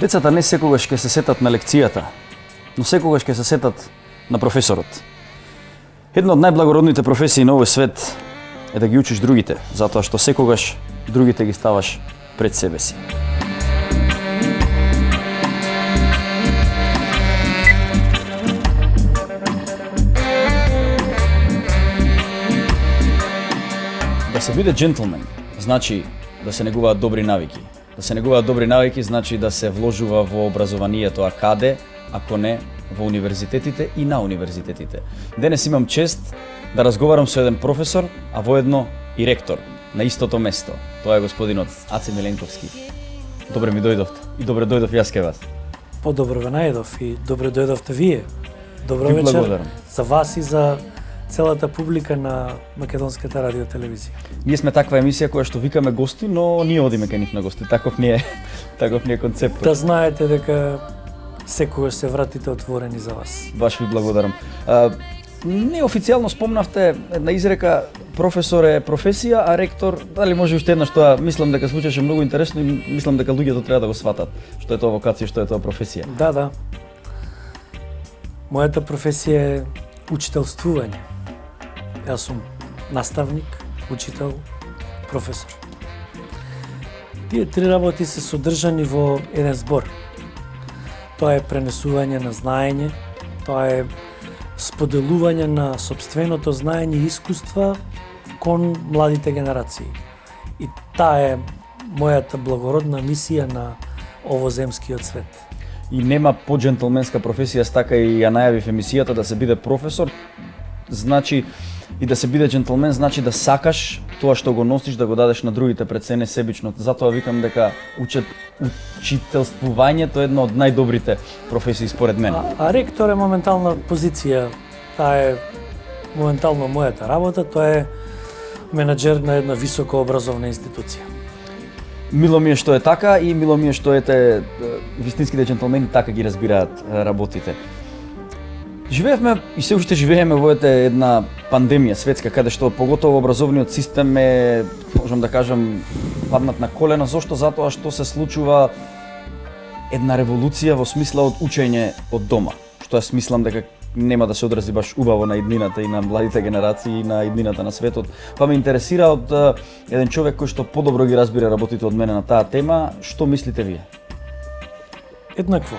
Децата не секогаш ќе се сетат на лекцијата, но секогаш ќе се сетат на професорот. Една од најблагородните професии на овој свет е да ги учиш другите, затоа што секогаш другите ги ставаш пред себе си. Да се биде джентлмен, значи да се негуваат добри навики. Да се негуваат добри навики значи да се вложува во образованието, а каде, ако не во универзитетите и на универзитетите. Денес имам чест да разговарам со еден професор, а воедно и ректор на истото место. Тоа е господинот Аце Миленковски. Добре ми дојдовте и добре дојдов јас кај вас. Подобро ве најдов и добре дојдовте вие. Добро Ви вечер благодарам. за вас и за целата публика на Македонската радиотелевизија. Ние сме таква емисија која што викаме гости, но ние одиме кај нив на гости. Таков ни е концептот. Да знаете дека секогаш се вратите отворени за вас. Баш ви благодарам. Неофицијално спомнавте една изрека професор е професија, а ректор, дали може уште еднаш тоа, мислам дека звучеше многу интересно и мислам дека луѓето треба да го сватат. Што е тоа вокација, што е тоа професија. Да. Мојата професија е учителствување. Јас сум наставник, учител, професор. Тие три работи се содржани во еден збор. Тоа е пренесување на знаење, тоа е споделување на сопственото знаење и искуства кон младите генерации. И таа е мојата благородна мисија на овоземскиот свет. И нема поджентлменска професија, така и ја најавив емисијата, да се биде професор, значи и да се биде джентлмен, значи да сакаш тоа што го носиш да го дадеш на другите пред се несебично. Затоа викам дека учителствувањето е една од најдобрите професии според мене. А ректор е моментална позиција. Таа е моментално мојата работа, тоа е менаџер на една високо образовна институција. Мило ми е што е така и мило ми е што вистинските джентлмени така ги разбираат работите. Живеевме и се уште живееме во една пандемија светска, каде што поготово образовниот систем е, можам да кажам, паднат на колена. Зошто? Затоа што се случува една револуција во смисла од учење од дома, што јас мислам дека нема да се одрази баш убаво на иднината и на младите генерации и на иднината на светот. Па ме интересира од еден човек кој што подобро ги разбира работите од мене на таа тема, што мислите вие? Еднакво.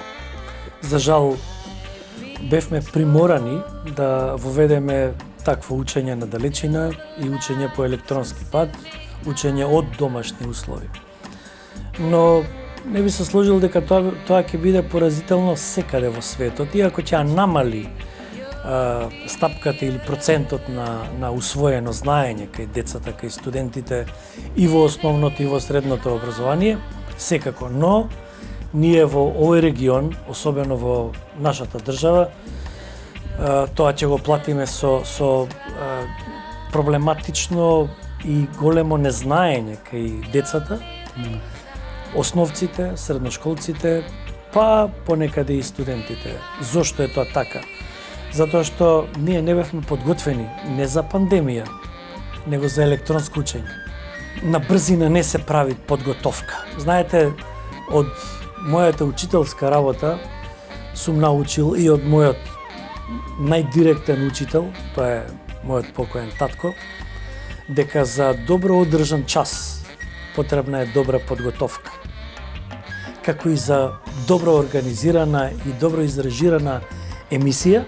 За жал, бевме приморани да воведеме такво учење на далечина и учење по електронски пат, учење од домашни услови. Но не би се сложил дека тоа ќе биде поразително секаде во светот, иако ќе намали стапката или процентот на усвоено знаење кај децата, кај студентите и во основното и во средното образование, секако. Но ние во овој регион, особено во нашата држава, тоа ќе го платиме со проблематично и големо незнаење кај децата, основците, средношколците, па понекаде и студентите. Зошто е тоа така? Затоа што ние не бевме подготвени не за пандемија, него за електронско учење. На брзина не се прави подготовка. Знаете, од мојата учителска работа сум научил и од мојот најдиректен учител, тоа е мојот покоен татко, дека за добро одржан час потребна е добра подготовка. Како и за добро организирана и добро изражирана емисија,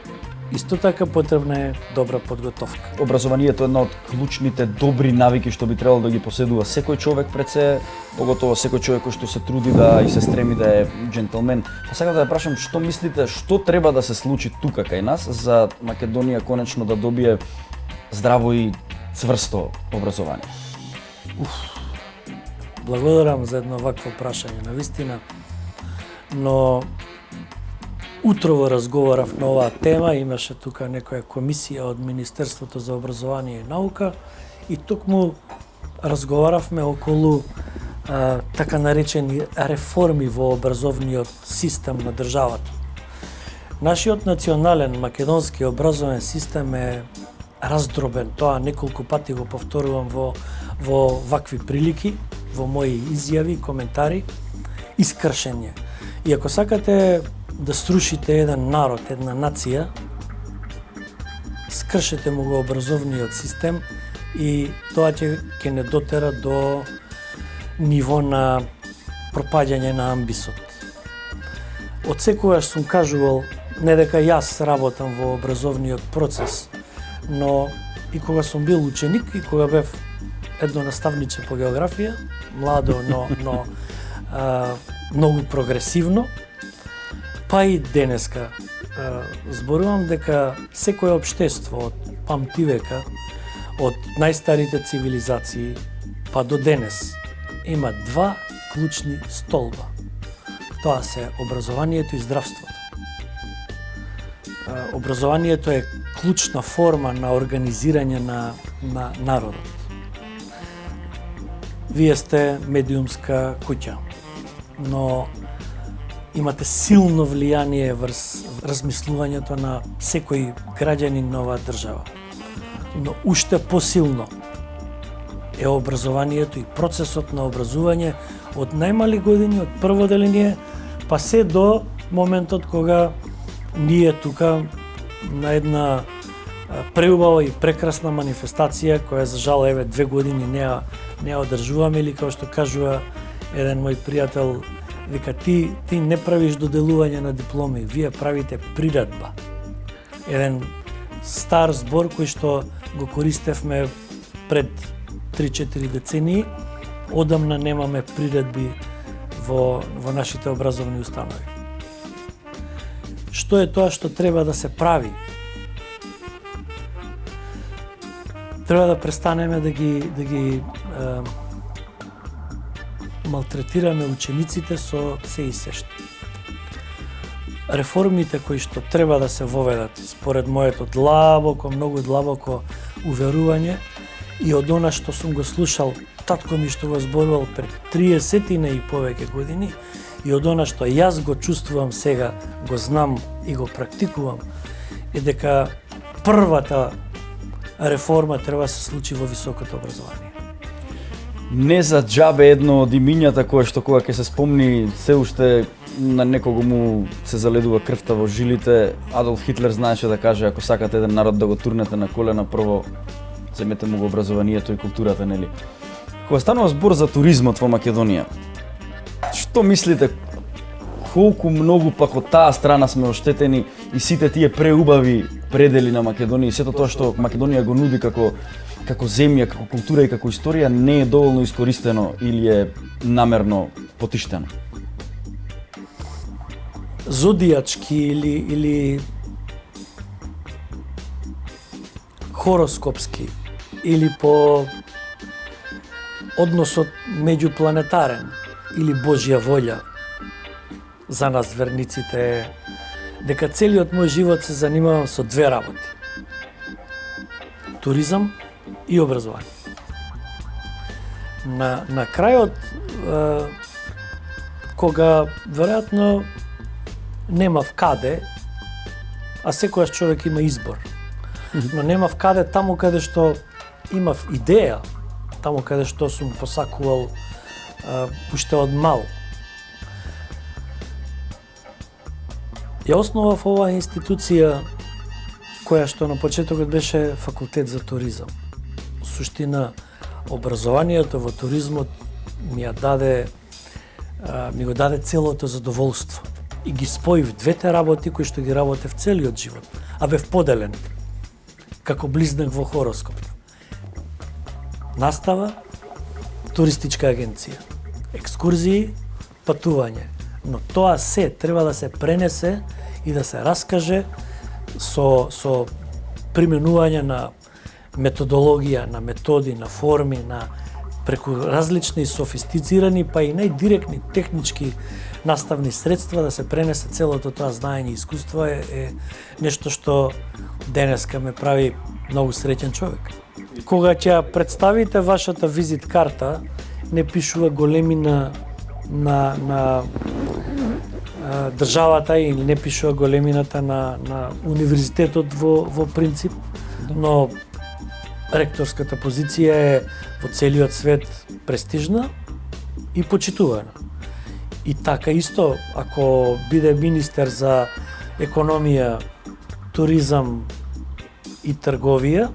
исто така потребна е добра подготовка. Образованието е една од клучните добри навики што би требало да ги поседува секој човек пред се, поготово секој човек кој што се труди да и се стреми да е джентлмен. Па сакам да ја прашам што мислите, што треба да се случи тука кај нас за Македонија конечно да добие здраво и цврсто образование? Благодарам за едно вакво прашање, навистина. Но утрово разговарав на оваа тема, имаше тука некоја комисија од Министерството за образование и наука и токму разговаравме околу така наречени реформи во образовниот систем на државата. Нашиот национален македонски образовен систем е раздробен. Тоа неколку пати го повторувам во вакви прилики, во мои изјави, коментари, искршен е. И ако сакате да срушите еден народ, една нација, скршете му го образовниот систем и тоа ќе не дотера до ниво на пропаѓање на амбисот. Од секогаш сум кажувал, не дека јас работам во образовниот процес, но и кога сум бил ученик и кога бев едно наставниче по географија, младо, но многу прогресивно, па и денеска зборувам дека секое општество од памтивека, од најстарите цивилизации па до денес има два клучни столба. Тоа се образованието и здравството. Образованието е клучна форма на организирање на народот. Вие сте медиумска куќа, но имате силно влијание врз размислувањето на секој граѓанин на оваа држава. Но уште посилно е образованието и процесот на образување од најмали години, од прво деление, па се до моментот кога ние тука на една преубава и прекрасна манифестација, која за жал еве 2 години не ја одржуваме, или како што кажува еден мој пријател, вика ти не правиш доделување на дипломи, вие правите приредба. Еден стар збор кој што го користевме пред 3-4 децении, одамна немаме приредби во нашите образовни установи. Што е тоа што треба да се прави? Треба да престанеме да ги малтретираме учениците со се и се што. Реформите кои што треба да се воведат, според моето многу длабоко уверување и од она што сум го слушал татко ми што го зборувал пред 30 и повеќе години, и од она што јас го чувствувам сега, го знам и го практикувам, е дека првата реформа треба да се случи во високото образование. Не за џабе едно од имињата кое што кога ќе се спомни, се уште на некого му се заледува крвта во жилите. Адолф Хитлер знаеше да каже, ако сакате еден народ да го турнете на колена, прво земете му го образованието и културата, нели? Кога станува збор за туризмот во Македонија, што мислите, колку многу пак од таа страна сме оштетени и сите тие преубави предели на Македонија и сето тоа што Македонија го нуди како земја, како култура и како историја не е доволно искористено или е намерно потиштено? Зодијачки или хороскопски или по односот меѓупланетарен или Божја волја за нас верниците е дека целиот мој живот се занимавам со две работи: туризам и образование. На крајот, кога веројатно немав каде, а секојаш човек има избор, но немав каде таму каде што имав идеја, таму каде што сум посакувал уште од мал. Ја основав оваа институција која што на почетокот беше факултет за туризам. Суштина, образованието во туризмот ми го даде целото задоволство и ги споив двете работи кои што ги работев целиот живот, а бев поделен како близнак во хороскоп. Настава, туристичка агенција, екскурзии, патување, но тоа се треба да се пренесе и да се раскаже со применување на методологија, на методи, на форми, преку различни софистицирани, па и најдиректни технички наставни средства да се пренесе целото тоа знаење и искуство е нешто што денеска ме прави многу среќен човек. Кога ќе представите вашата визит карта, не пишува големина на државата и не пишува големината на универзитетот во принцип, но ректорската позиција е во целиот свет престижна и почитувана. И така исто, ако биде министер за економија, туризам и трговија,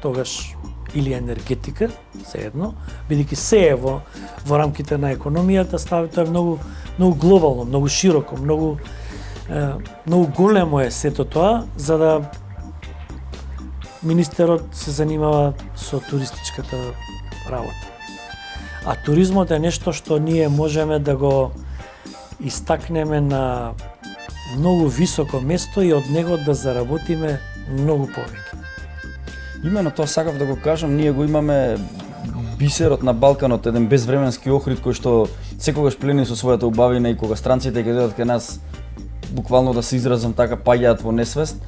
тогаш или енергетика, sejedno, бидејќи се е во рамките на економијата, тоа е многу глобално, многу широко, многу големо е сето тоа, за да министерот се занимава со туристичката работа. А туризмот е нешто што ние можеме да го истакнеме на многу високо место и од него да заработиме многу повеќе. Имено тоа сакав да го кажам, ние го имаме бисерот на Балканот, еден безвременски Охрид кој што секогаш плени со својата убавина и кога странците ќе дојдат кај нас, буквално да се изразам така, паѓаат во несвест,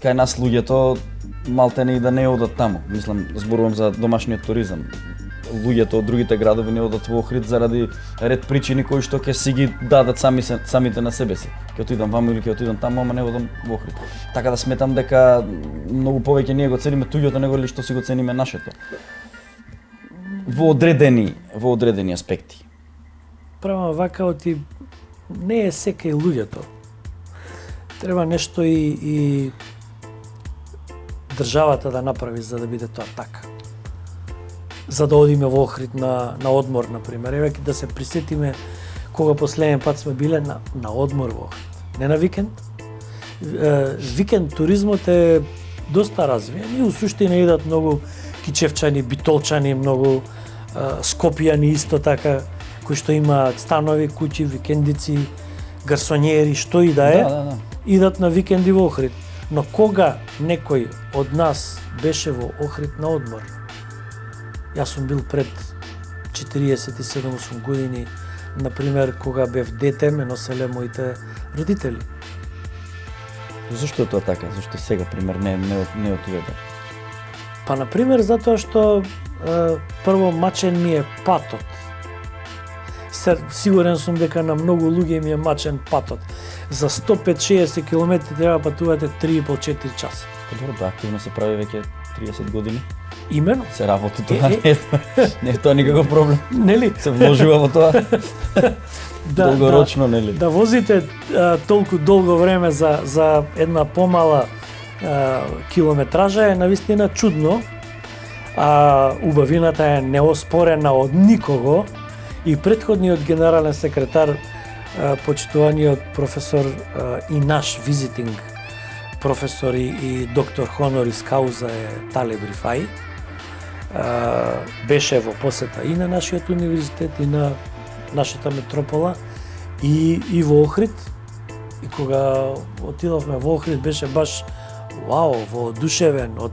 кај нас луѓето малтене и да не одат таму. Мислам, зборувам за домашниот туризам. Луѓето од другите градови не одат во Охрид заради ред причини кои што ќе си ги дадат самите на себе си. Ќе отидам ваму или ќе отидам таму, ама не одам во Охрид. Така да сметам дека многу повеќе ние го цениме туѓото него или што си го цениме нашето. Во одредени аспекти. Право вака оти не е секај луѓето. Треба нешто и државата да направи за да биде тоа така. За да одиме во Охрид на одмор, например. Еве да се присетиме кога последен пат сме биле на одмор во Охрид. Не на викенд. Викенд туризмот е доста развиен и у суштина идат многу кичевчани, битолчани, многу скопјани исто така, кои што имаат станови, куќи, викендици, гарсонјери, што и да е, идат на викенди во Охрид. Но кога некој од нас беше во Охрид на одмор? Јас сум бил пред 47-8 години, например, кога бев дете, ме носеле моите родители. Зошто е тоа така? Зошто сега, пример, не отидете? Па, например, затоа што прво мачен ми е патот. Сигурен сум дека на многу луѓе ми е мачен патот. За 105-60 км треба патувате 3,5-4 часа. Добро, да, активно се прави веќе 30 години. Имено. Се работи тоа, не е тоа никаков проблем. Нели? Се вложува во тоа. Долгорочно, нели? Да возите толку долго време за една помала километража е навистина чудно. Убавината е неоспорена од никого и претходниот генерален секретар, почитуваниот професор и наш визитинг професор и доктор хонорис кауза е Талеб Рифаи, беше во посета и на нашиот универзитет и на нашата метропола и во Охрид. И кога отидовме во Охрид беше баш вау, воодушевен од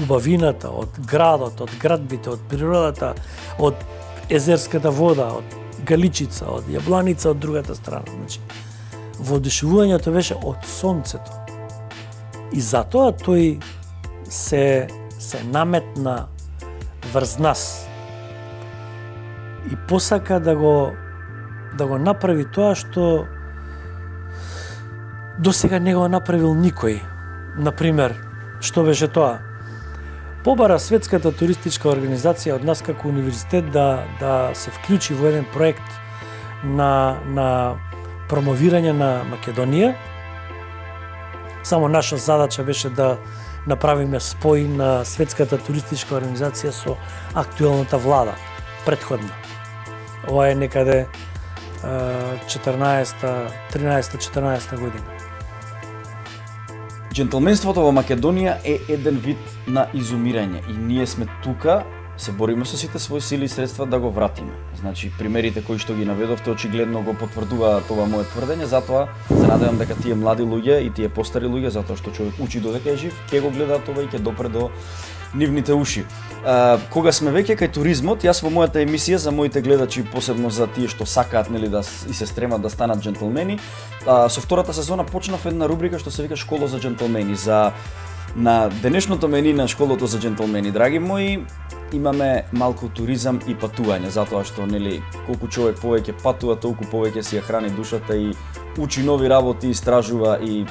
убавината, од градот, од градбите, од природата, од езерската вода, од галичица, од јабланица од другата страна. Значи, воодушевувањето беше од сонцето. И затоа тој се наметна врз нас. И посака да го направи тоа што досега не го направил никој. Например, што беше тоа? Побара Светската туристичка организација од нас како универзитет да се вклучи во еден проект на промовирање на Македонија. Само наша задача беше да направиме спој на Светската туристичка организација со актуелната влада, предходна. Ова е некаде 13-14 година. Джентлменството во Македонија е еден вид на изумирање и ние сме тука, се бориме со сите своји сили и средства да го вратиме. Значи, примерите кои што ги наведовте очигледно го потврдуваат ова мое тврдење, затоа се надевам дека тие млади луѓе и тие постари луѓе, затоа што човек учи додека е жив, ќе го гледаат ова и ќе допре до нивните уши. Кога сме веќе кај туризмот, јас во мојата емисија за моите гледачи, посебно за тие што сакаат нели да и се стремат да станат джентлмени, со втората сезона почнав една рубрика што се вика Школа за джентлмени. На денешното мени на Школото за джентлмени, драги мои, имаме малку туризам и патување, затоа што нели колку човек повеќе патува, толку повеќе си ја храни душата и учи нови работи, истражува и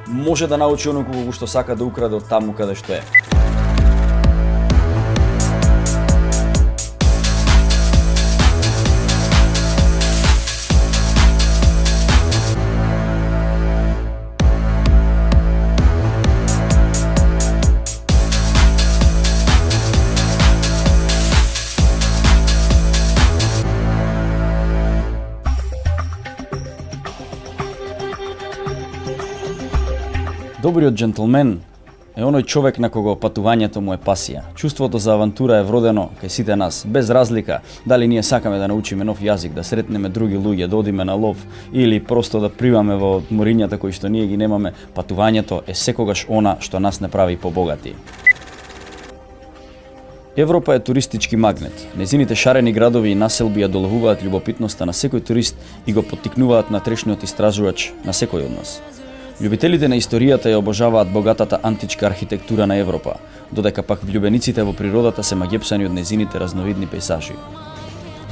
може да научи оно колку што сака да украде од таму каде што е. Добриот джентлмен е оној човек на кого патувањето му е пасија. Чувството за авантура е вродено кај сите нас, без разлика дали ние сакаме да научиме нов јазик, да сретнеме други луѓе, да одиме на лов или просто да приваме во морињата кои што ние ги немаме. Патувањето е секогаш она што нас не прави побогати. Европа е туристички магнет. Незините шарени градови и населби ја доловуваат љубопитноста на секој турист и го поттикнуваат на трешниот истражувач на секој од нас. Љубителите на историјата ја обожаваат богатата античка архитектура на Европа, додека пак влюбениците во природата се магепсани од незините разновидни пејзажи.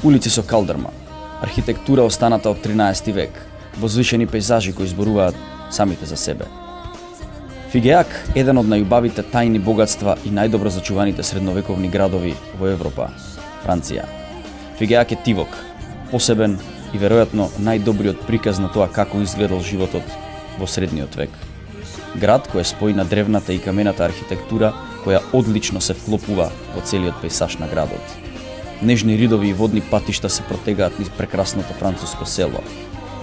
Улици со калдрма, архитектура останата од 13 век, возвишени пејзажи кои зборуваат самите за себе. Фигеак е еден од најубавите тајни богатства и најдобро зачуваните средновековни градови во Европа, Франција. Фигеак е тивок, посебен и веројатно најдобриот приказ на тоа како изгледал животот во средниот век. Град кој е спој на древната и камената архитектура која одлично се вклопува во целиот пејзаж на градот. Нежни ридови и водни патишта се протегаат низ прекрасното француско село.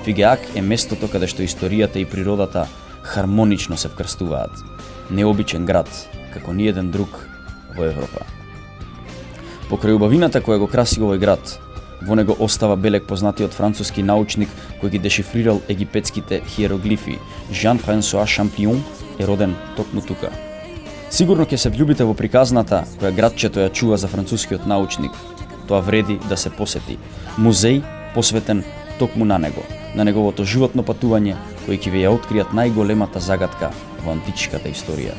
Фигеак е местото каде што историјата и природата хармонично се вкрстуваат. Необичен град, како ниеден друг во Европа. Покрај убавината која го краси овој град, во него остава белег познатиот француски научник кој ги дешифрирал египетските хиероглифи. Жан-Франсоа Шампион е роден токму тука. Сигурно ќе се влюбите во приказната која градчето ја чува за францускиот научник. Тоа вреди да се посети. Музеј посветен токму на него, на неговото животно патување кои ќе ви ја откријат најголемата загадка во античката историја.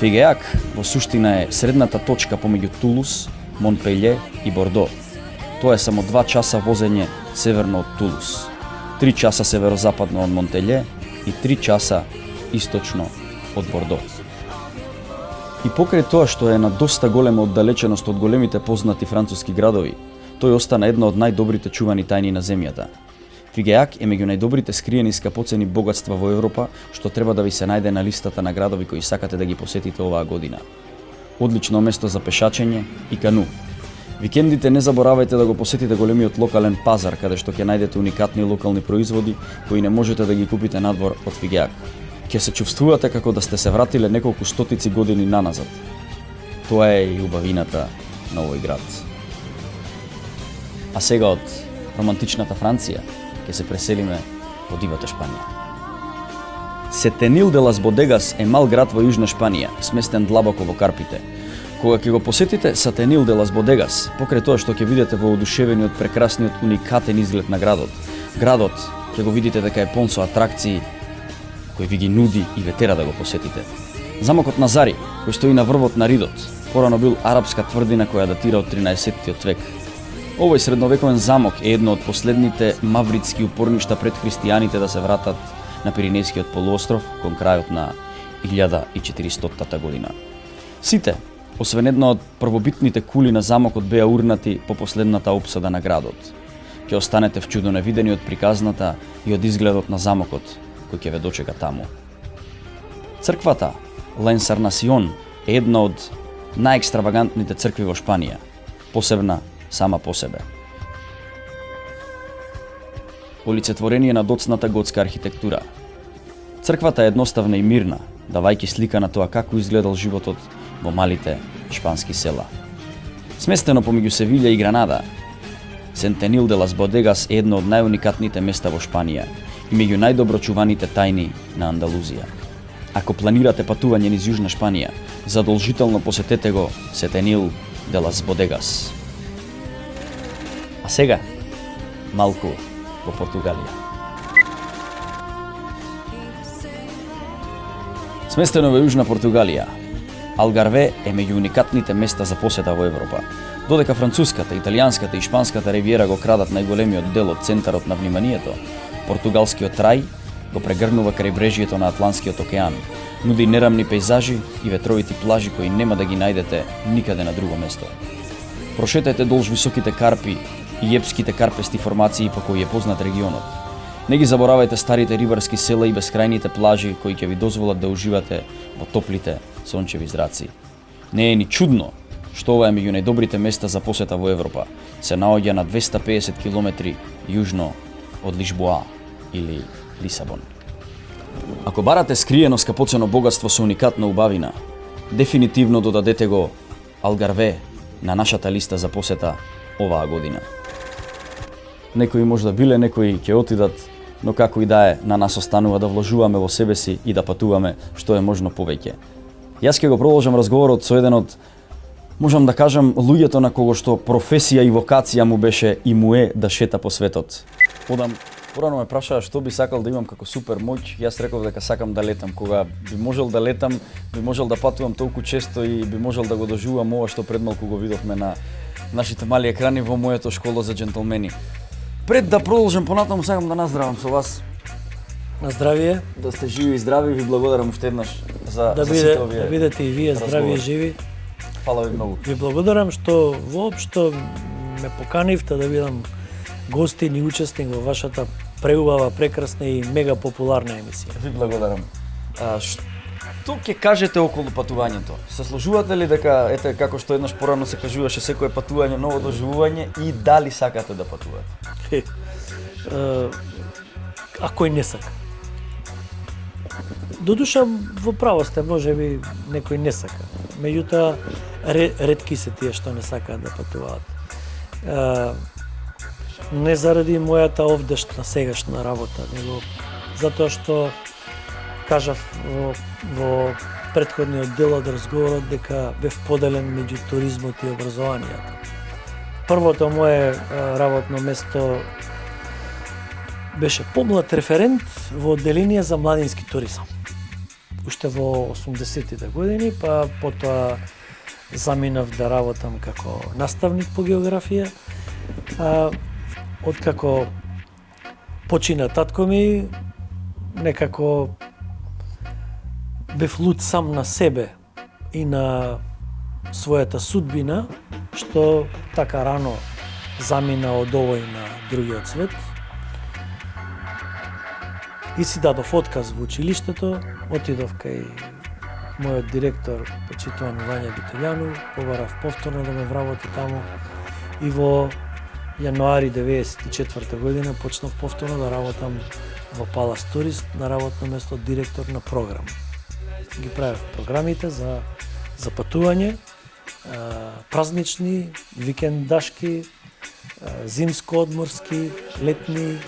Фигеак во суштина е средната точка помеѓу Тулус, Монпелје и Бордо. Тоа е само 2 часа возење северно од Тулус, 3 часа северозападно од Монпелје и 3 часа источно од Бордо. И покрај тоа што е на доста голема оддалеченост од големите познати француски градови, тој остана една од најдобрите чувани тајни на земјата. Фигеак е меѓу најдобрите скриени скапоцени богатства во Европа, што треба да ви се најде на листата на градови кои сакате да ги посетите оваа година. Одлично место за пешачење и кану. Викендите не заборавајте да го посетите големиот локален пазар, каде што ќе најдете уникатни локални производи кои не можете да ги купите надвор од Фигеак. Ќе се чувствувате како да сте се вратиле неколку стотици години наназад. Тоа е и убавината на овој град. А сега од романтичната Франција ќе се преселиме во дивата Шпанија. Сетенил де лас Бодегас е мал град во Јужна Шпанија, сместен длабоко во Карпите. Кога ќе го посетите Сетенил де лас Бодегас, покрај тоа што ќе видите воодушевени од прекрасниот уникатен изглед на градот, ќе го видите дека е полн со атракции кој ви ги нуди и ве тера да го посетите. Замокот на Зари, кој стои на врвот на Ридот, порано бил арапска тврдина која датира од 13-тиот век. Овој средновековен замок е едно од последните мавритски упорништа пред христијаните да се вратат на Пиринејскиот полуостров кон крајот на 1400-та година. Сите, освен една од првобитните кули на замокот беа урнати по последната опсада на градот. Ќе останете вчудено видени од приказната и од изгледот на замокот кој ќе ве дочека таму. Црквата Ла Енсарнасион е една од најекстравагантните цркви во Шпанија, посебна сама по себе. Олицетворение на доцната готска архитектура. Црквата е едноставна и мирна, давајќи слика на тоа како изгледал животот во малите шпански села. Сместено помеѓу Севилја и Гранада, Сетенил де лас Бодегас е едно од најуникатните места во Шпанија и меѓу најдобро чуваните тајни на Андалузија. Ако планирате патување низ Јужна Шпанија, задолжително посетете го Сетенил де лас Бодегас. А сега, малку во Португалија. Сместено во Јужна Португалија, Алгарве е меѓу уникатните места за посета во Европа. Додека француската, италијанската и шпанската ривиера го крадат најголемиот дел од центарот на вниманието, португалскиот рај го прегрнува крајбрежјето на Атлантскиот океан, нуди нерамни пејзажи и ветровити плажи кои нема да ги најдете никаде на друго место. Прошетајте долж високите карпи и епските карпести формации по кои е познат регионот. Не ги заборавајте старите рибарски села и бескрајните плажи кои ќе ви дозволат да уживате во топлите сончеви зраци. Не е ни чудно што ова е меѓу најдобрите места за посета во Европа. Се наоѓа на 250 километри јужно од Лишбоа или Лисабон. Ако барате скриено скапоцено богатство со уникатна убавина, дефинитивно додадете го Алгарве на нашата листа за посета оваа година. Некои можда биле, некои ќе отидат, но како и да е, на нас останува да вложуваме во себе си и да патуваме што е можно повеќе. Јас ќе го продолжам разговорот со еден од, можам да кажам, луѓето на кого што професија и вокација му беше и му е да шета по светот. Порано ме прашаа што би сакал да имам како супер моќ. Јас реков дека сакам да летам. Кога би можел да летам, би можел да патувам толку често и би можел да го доживувам ова што пред малку го видовме на нашите мали екрани во моето школа за джентлмени. Пред да продолжам понатаму, сакам да наздравам со вас. На здравие. Да сте живи и здрави, ви благодарам уште еднаш за сите овие. Да бидете и вие здрави и живи. Фала ви многу. Ви благодарам што воопшто ме поканивте да бидам гостин и учесник во вашата преубава, прекрасна и мега популарна емисија. Ви благодарам. Што ќе кажете околу патувањето? Се сложувате ли дека, ете, како што еднаш порано се кажуваше, секое патување ново доживување и дали сакате да патувате? А кој не сака? Додуша во право сте, можеби некој не сака. Меѓутоа, ретки се тие што не сакаат да патуваат. Не заради мојата овдешна сегашна работа, него затоа што кажав во претходниот дел од разговорот дека бев поделен меѓу туризмот и образованието. Првото мое работно место беше помлад референт во одделение за младински туризам. Уште во 80-тите години, па потоа заминав да работам како наставник по географија. Откако почина татко ми, некако бев луд сам на себе и на својата судбина, што така рано замина од овој на другиот свет. И си дадов отказ во училиштето, отидов кај мојот директор, почитуван Вања Битолјану, побарав повторно да ме вработи таму и во јануари 1994 година почнав повторно да работам во Палас Турист на работно место директор на програм. Ги правев програмите за патување, празнични, викендашки, зимско-одморски, летни.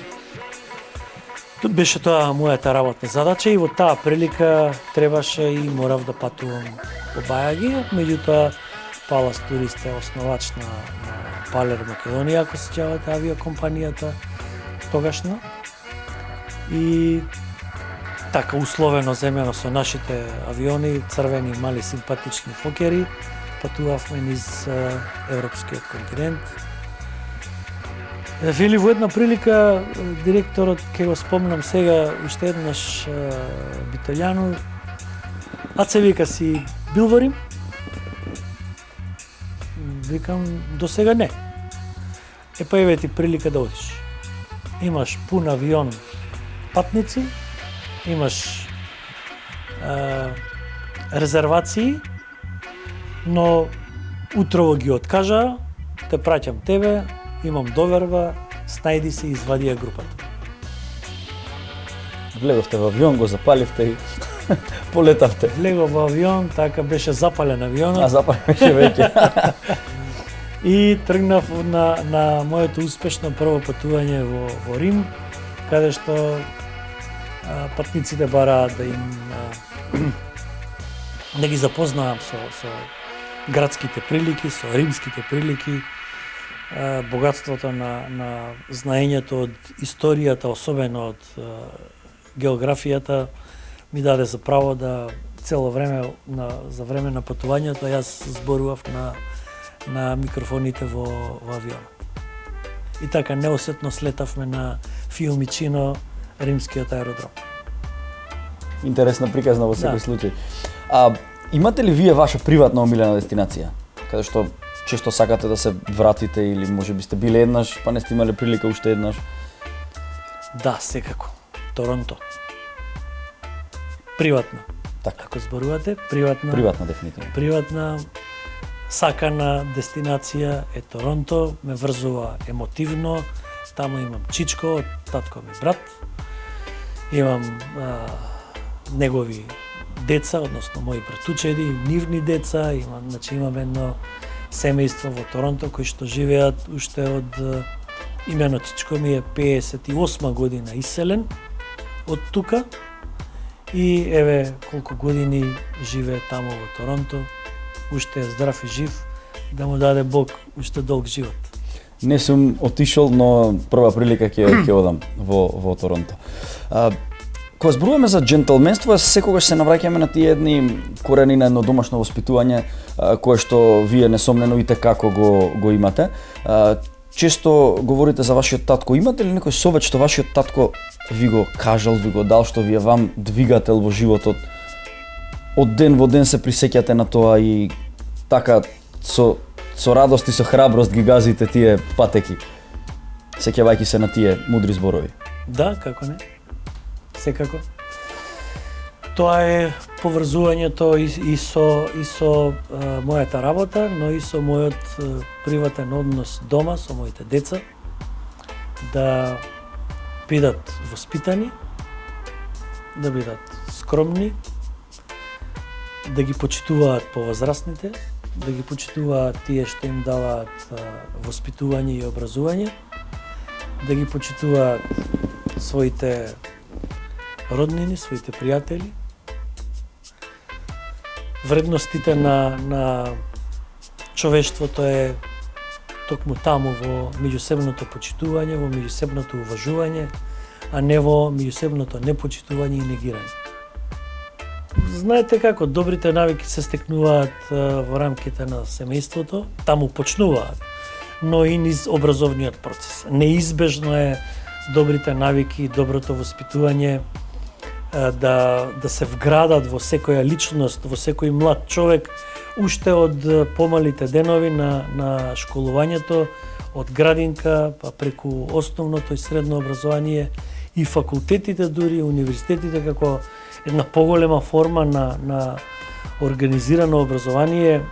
Тут беше тоа мојата работна задача и во таа прилика требаше и морав да патувам по бајаги, меѓутоа Палас Турист е основач на Палер Македонија, ако се чавате авиокомпанијата тогашна. И така условено земено со нашите авиони, црвени, мали, симпатични фокери, патувавме низ европскиот континент. Вели во една прилика директорот, ке го спомнам сега уште еднаш, Битолјану, Аце вика, си бил во Рим? Викам, до сега не. Па еве ти прилика да одиш. Имаш пун авион патници, имаш резервации, но утрово ги откажа, те праќам тебе, имам доверба, снајди се и извади ја групата. Влеговте во авион, го запаливте и полетавте. Влегов во авион, така беше запален авионот. Запален беше веќе. И тргнав на моето успешно прво патување во Рим, каде што патниците бараат да им да ги запознаам со градските прилики, со римските прилики, богатството на знаењето од историјата, особено од географијата, ми даде за право да цело време за време на патувањето јас зборував на микрофоните во авионот. И така неосетно слетавме на Фиумичино, римскиот аеродром. Интересна приказна во секој случај. Имате ли вие ваша приватна омилена дестинација? Каде што често сакате да се вратите или можеби сте биле еднаш, па не сте имале прилика уште еднаш? Да, секако. Торонто. Приватна. Така. Ако зборувате, приватна. Приватна дефинитивно. Приватна сакана дестинација е Торонто, ме врзува емотивно. Таму имам чичко, татко ми брат. Имам негови деца, односно мои братучеди, нивни деца, имам едно семејство во Торонто кои што живеат уште од имено чичко ми е 58 година иселен од тука и еве колку години живее таму во Торонто, уште е здрав и жив, да му даде Бог уште долг живот. Не сум отишол, но прва прилика ќе одам во Торонто. Кога зборуваме за џентелменство, секогаш се навраќаме на тие едни корени на едно домашно воспитување, кое што вие несомнено и како го имате. Често говорите за вашиот татко. Имате ли некој совет што вашиот татко ви го кажал, ви го дал, што ви е вам двигател во животот? Од ден во ден се присеќате на тоа и така со радост и со храброст ги газите тие патеки, сеќавајќи се на тие мудри зборови. Да, како не? Секако. Тоа е поврзувањето и со мојата работа, но и со мојот приватен однос дома со моите деца, да бидат воспитани, да бидат скромни, да ги почитуваат повозрастните, да ги почитуваат тие што им даваат воспитување и образување, да ги почитуваат своите роднини, своите пријатели. Вредностите на човештвото е токму таму во меѓусебното почитување, во меѓусебното уважување, а не во меѓусебното непочитување и негирање. Знаете како, добрите навики се стекнуваат во рамките на семејството, таму почнуваат, но и низ образовниот процес. Неизбежно е добрите навики и доброто воспитување да се вградат во секоја личност, во секој млад човек, уште од помалите денови на школувањето, од градинка, па преку основното и средно образование и факултетите, дури универзитетите, како една поголема форма на организирано образование,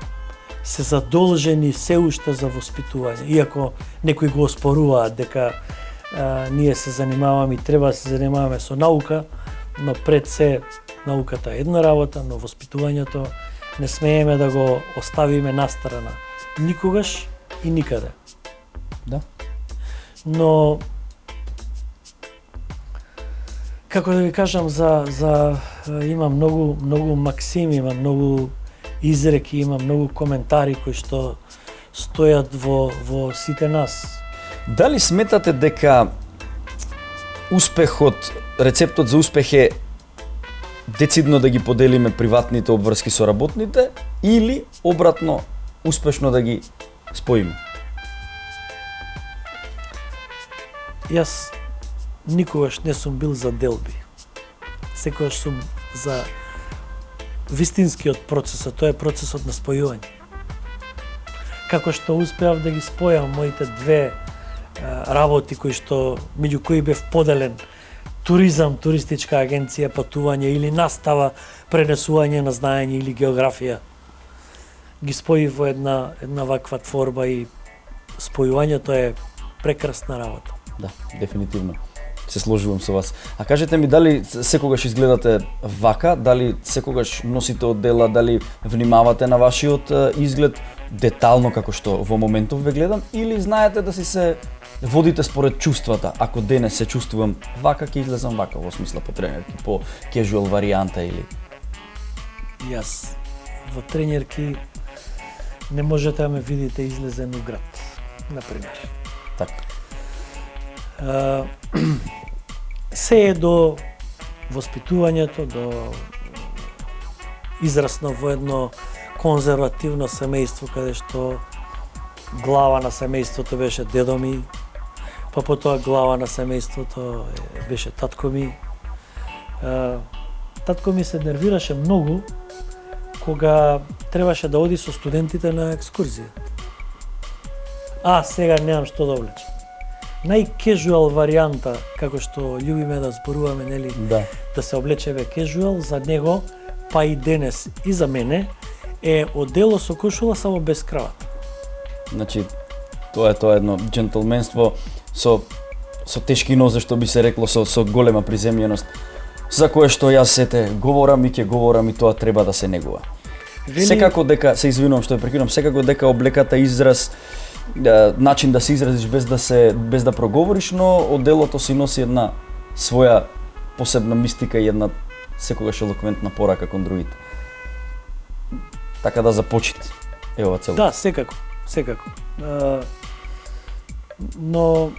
се задолжени се уште за воспитување. Иако некои го оспоруваат дека ние се занимаваме и треба да се занимаваме со наука, но пред се науката е една работа, но воспитувањето не смееме да го оставиме настрана. Никогаш и никаде. Да. Но како да ви кажам, има многу максими, има многу изреки, има многу коментари кои што стојат во сите нас. Дали сметате дека успехот, рецептот за успех е децидно да ги поделиме приватните обврски со работните или обратно успешно да ги споиме? Јас никогаш не сум бил за делби. Секогаш сум за вистинскиот процес, а тоа е процесот на спојување. Како што успеав да ги спојам моите две работи меѓу кои бев поделен: туризам, туристичка агенција, патување или настава, пренесување на знаење или географија. Ги спои во една ваква творба и спојувањето е прекрасна работа. Да, дефинитивно. Се сложувам со вас. А кажете ми, дали секогаш изгледате вака, дали секогаш носите оддела, дали внимавате на вашиот изглед детално како што во моментов ве гледам, или знаете да си се водите според чувствата? Ако денес се чувствувам вака, ќе излезам вака, во смисла по тренерки, по кежуал варијанта или? Јас во тренерки не можете да ме видите излезен у град, например. Така. Се е до воспитувањето, до израсно во едно конзервативно семејство, каде што глава на семејството беше дедо ми, па потоа глава на семејството беше татко ми. Татко ми се нервираше многу кога требаше да оди со студентите на екскурзија. Сега немам што да облечам. Најкежуал варијанта, како што љубиме да зборуваме, нели, да се облечеме кежуал, за него, па и денес и за мене, е одело со кошула само без кравата. Значи, тоа е едно џентелменство со тешки нозе, што би се рекло, со голема приземјеност. за кое што јас сете говорам и ќе говорам и тоа треба да се негува. Секако дека се извинувам што ја прекинувам, секако дека облеката израз начин да се изразиш без да проговориш, но од делото си носи една своја посебна мистика и една секогаш елоквентна порака кон другите. Така да започнете. Ева цело. Да, секако. Но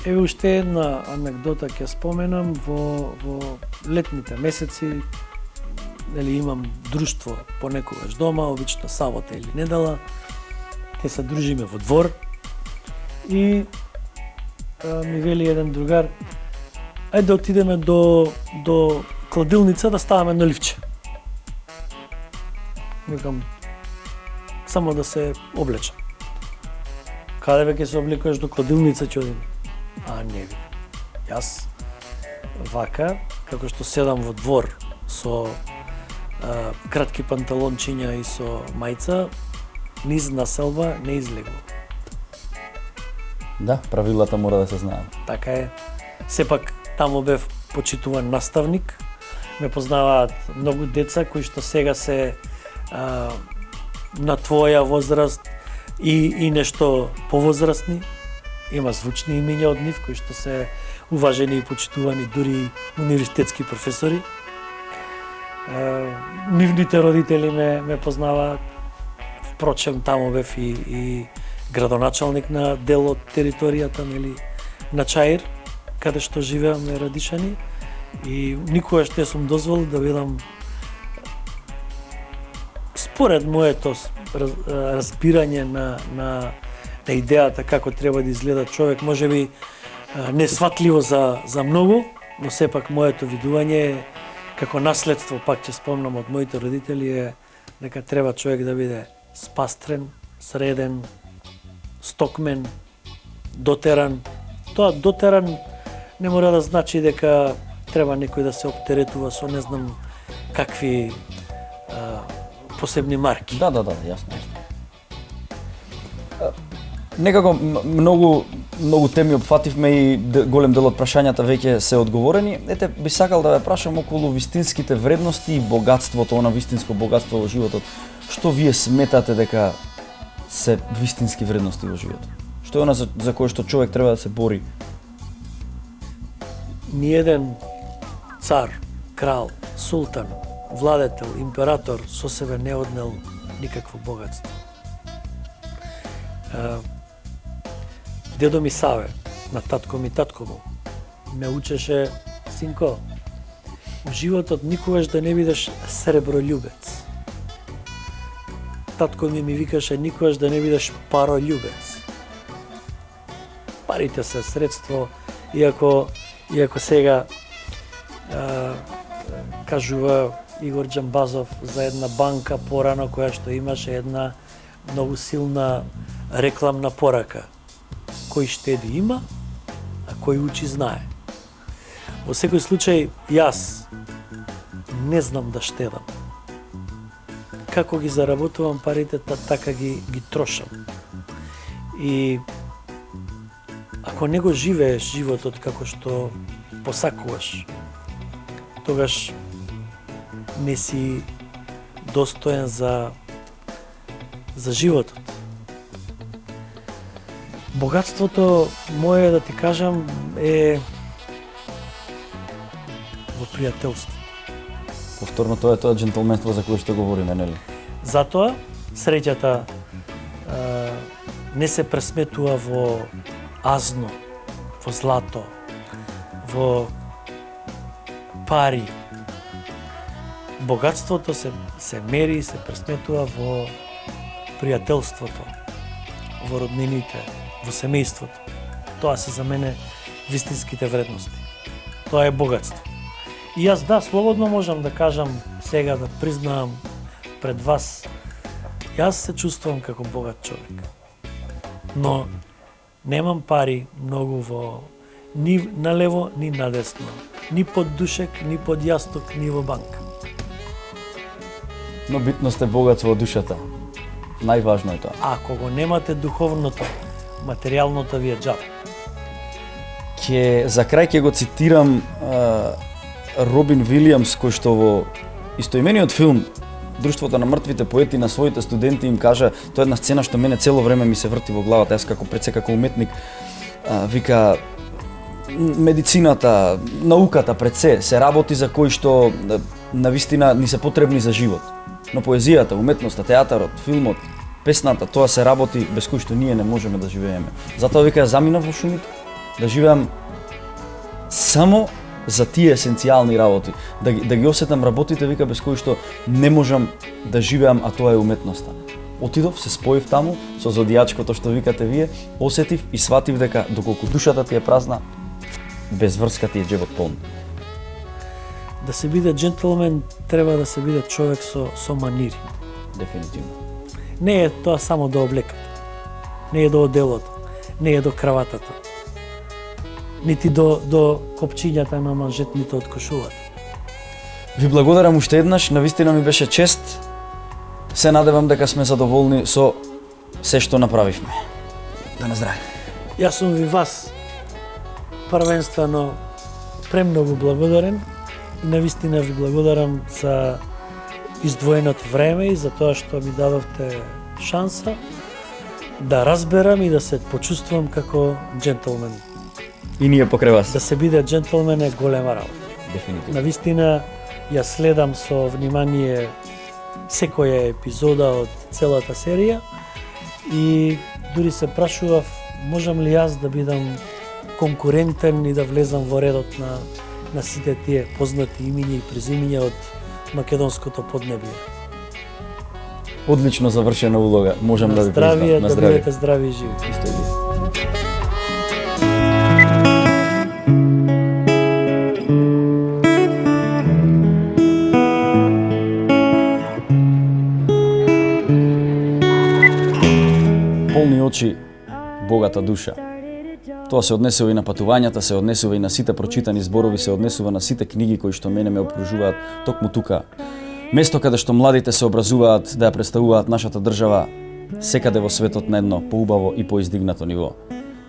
еве уште една анекдота ќе споменам во летните месеци. Нели имам друштво понекогаш дома, обично сабота или недела. Те се дружиме во двор и ми вели еден другар: ајде да отидеме до кладилница да ставаме наливче. Викам, само да се облечам. Каде веќе се облекуваш до кладилница ќе одиме? Не ви. Јас вака, како што седам во двор со кратки панталончиња и со мајца, низ населба не излегува. Да, правилата мора да се знаат. Така е. Сепак таму бев почитуван наставник. Ме познаваат многу деца кои што сега се на твоја возраст и нешто повозрастни. Има звучни имиња од нив кои што се уважени и почитувани, дури универзитетски професори. Нивните родители ме познаваат. Впрочем, таму бев и градоначалник на дел од територијата, нели, на Чаир, каде што живеаме Радишани, и никогаш не сум дозволил да бидам според моето разбирање на идејата како треба да изгледа човек, можеби несватливо за многу, но сепак моето видување е како наследство, пак ќе спомнам од моите родители, е дека треба човек да биде спастрен, среден, стокмен, дотеран. Тоа дотеран не мора да значи дека треба некој да се оптеретува со не знам какви посебни марки. Да, јасно. Некако многу теми опфативме и голем дел од прашањата веќе се одговорени. Ете, би сакал да ве прашам околу вистинските вредности и богатството, она вистинско богатство во животот. Што вие сметате дека се вистински вредности во животот? Што е она за кое што човек треба да се бори? Ниеден цар, крал, султан, владетел, император со себе не однел никакво богатство. Дедо ми Саве, на татко ми татко му, ме учеше: синко, у животот никогаш да не бидеш сребролюбец. Татко ми викаше: никогаш да не бидеш паролюбец. Парите се средство, иако сега кажува Игор Џамбазов за една банка порано која што имаше една многу силна рекламна порака: кој штеди има, а кој учи знае. Во секој случај, јас не знам да штедам. Како ги заработувам парите, така ги трошам. И ако не го живееш животот како што посакуваш, тогаш не си достоен за животот. Богатството мое, да ти кажам, е во пријателство. Повторно тоа е тоа џентлменство за кое што говориме, нели? Затоа среќата не се пресметува во азно, во злато, во пари. Богатството се мери и се пресметува во пријателството, во роднините, во семејството. Тоа се за мене вистинските вредности. Тоа е богатство. И јас слободно можам да кажам сега, да признаам пред вас, јас се чувствувам како богат човек. Но немам пари многу ни налево, ни надесно. Ни под душек, ни под јасток, ни во банка. Но битно сте богат во душата. Најважно е тоа. Ако го немате духовното, материјалното ви е џаб. За крај ќе го цитирам Робин Вилијамс, кој што во истоимениот филм Друштвото на мртвите поети на своите студенти им кажа, тоа е една сцена што мене цело време ми се врти во главата, јас како пред се како уметник, вика, медицината, науката пред се работи за кои што навистина ни се потребни за живот. Но поезијата, уметноста, театарот, филмот, песната, тоа се работи без кои што ние не можеме да живееме. Затоа вика, заминав во шумите, да живеам само за тие есенцијални работи, да ги осетам работите, вика, без кои што не можам да живеам, а тоа е уметноста. Отидов, се споив таму со зодијачкото што викате вие, осетив и сватив дека доколку душата ти е празна, без врска ти е џебот полн. Да се биде джентлмен, треба да се биде човек со манири. Дефинитивно. Не е тоа само до облеката, не е до оделото, не е до краватата, нити до копчињата на манжетните од кошулата. Ви благодарам уште еднаш, навистина ми беше чест. Се надевам дека сме задоволни со се што направивме. Да на здраве. Јас сум ви вас првенствено премногу благодарен и навистина ви благодарам за издвоеното време и за тоа што ми дадовте шанса да разберам и да се почувствувам како джентлмен. И ние покрај вас. Да се биде джентлмен е голема работа. Дефинитивно. Навистина ја следам со внимание секоја епизода од целата серија и дури се прашував можам ли јас да бидам конкурентен и да влезам во редот на сите тие познати имиња и презимиња од македонското поднебие. Одлично завршена улога, можам да ви признам. На да здравие. бидете здрави и живи. Исто и вие. Полни очи, богата душа. Тоа се однесува и на патувањата, се однесува и на сите прочитани зборови, се однесува на сите книги кои што мене ме окружуваат токму тука. Место каде што младите се образуваат да ја представуваат нашата држава секаде во светот на едно поубаво и поиздигнато ниво.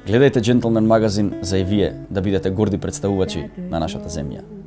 Гледајте Джентлмен магазин за и вие да бидете горди представувачи на нашата земја.